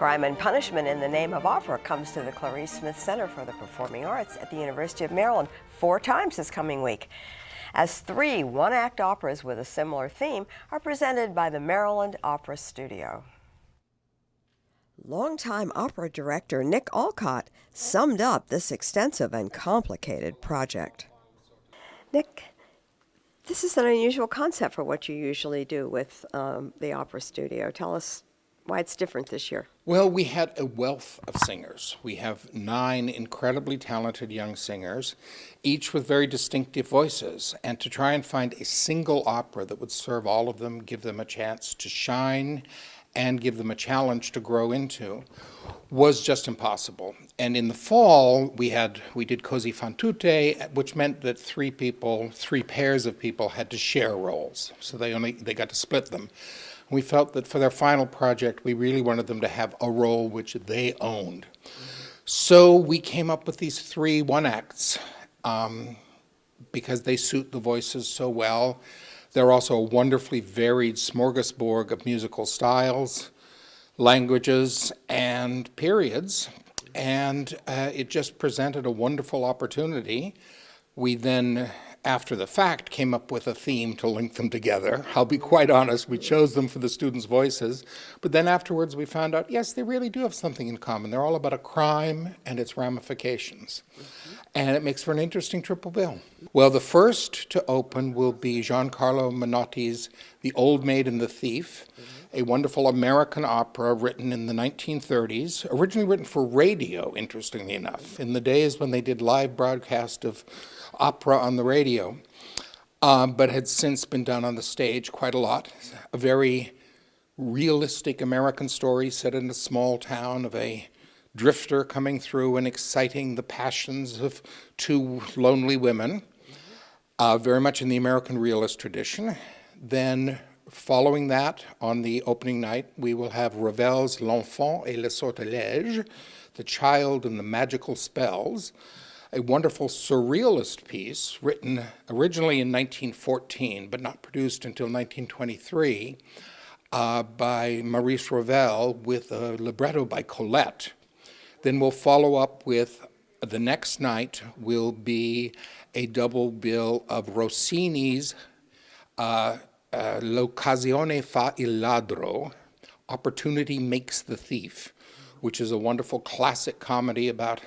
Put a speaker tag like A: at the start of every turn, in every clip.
A: Crime and Punishment in the Name of Opera comes to the Clarice Smith Center for the Performing Arts at the University of Maryland 4 times this coming week, as 3 one-act operas with a similar theme are presented by the Maryland Opera Studio. Longtime opera director Nick Olcott summed up this extensive and complicated project. Nick, this is an unusual concept for what you usually do with the opera studio. Tell us why it's different this year.
B: Well, we had a wealth of singers. We have 9 incredibly talented young singers, each with very distinctive voices. And to try and find a single opera that would serve all of them, give them a chance to shine, and give them a challenge to grow into, was just impossible. And in the fall, we did Così fan tutte, which meant that 3 pairs of people had to share roles. So they got to split them. We felt that for their final project, we really wanted them to have a role which they owned. So we came up with these 3 one-acts because they suit the voices so well. They're also a wonderfully varied smorgasbord of musical styles, languages, and periods. And it just presented a wonderful opportunity. We then, after the fact, came up with a theme to link them together. I'll be quite honest, we chose them for the students' voices, but then afterwards we found out, yes, they really do have something in common. They're all about a crime and its ramifications. And it makes for an interesting triple bill. Well, the first to open will be Giancarlo Menotti's The Old Maid and the Thief, a wonderful American opera written in the 1930s, originally written for radio, interestingly enough, in the days when they did live broadcast of opera on the radio, but had since been done on the stage quite a lot. A very realistic American story set in a small town of a drifter coming through and exciting the passions of 2 lonely women, very much in the American realist tradition. Then following that, on the opening night, we will have Ravel's L'Enfant et le Sortilège, The Child and the Magical Spells, a wonderful surrealist piece written originally in 1914, but not produced until 1923, by Maurice Ravel with a libretto by Colette. Then we'll follow up with, the next night will be a double bill of Rossini's L'occasione fa il ladro, Opportunity Makes the Thief, which is a wonderful classic comedy about,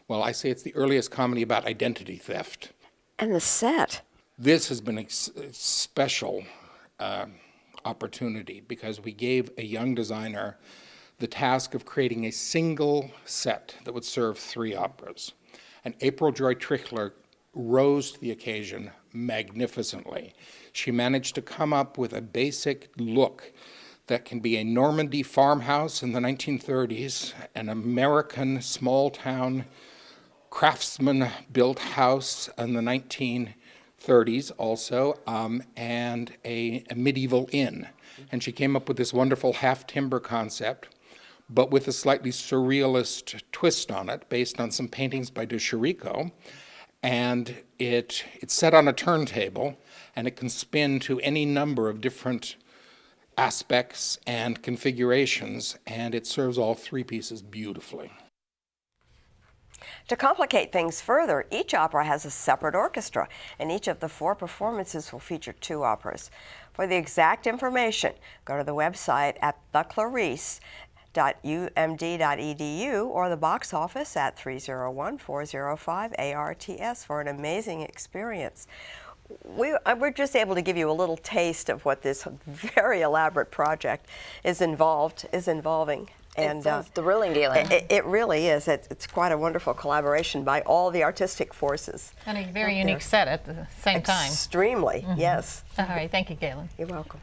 B: well, I say it's the earliest comedy about identity theft.
A: And the set.
B: This has been a special opportunity because we gave a young designer the task of creating a single set that would serve 3 operas. And April Joy Trichler rose to the occasion magnificently. She managed to come up with a basic look that can be a Normandy farmhouse in the 1930s, an American small-town craftsman-built house in the 1930s also, and a medieval inn. And she came up with this wonderful half-timber concept, but with a slightly surrealist twist on it, based on some paintings by de Chirico. And it's set on a turntable, and it can spin to any number of different aspects and configurations, and it serves all 3 pieces beautifully.
A: To complicate things further, each opera has a separate orchestra, and each of the 4 performances will feature 2 operas. For the exact information, go to the website at theclarice.umd.edu or the box office at 301-405 ARTS for an amazing experience. We're just able to give you a little taste of what this very elaborate project is involving. And
C: it sounds thrilling, Gailyn.
A: It really is. It's quite a wonderful collaboration by all the artistic forces.
D: And a very unique set at the same time.
A: Extremely, yes.
D: All right, thank you, Gailyn.
A: You're welcome.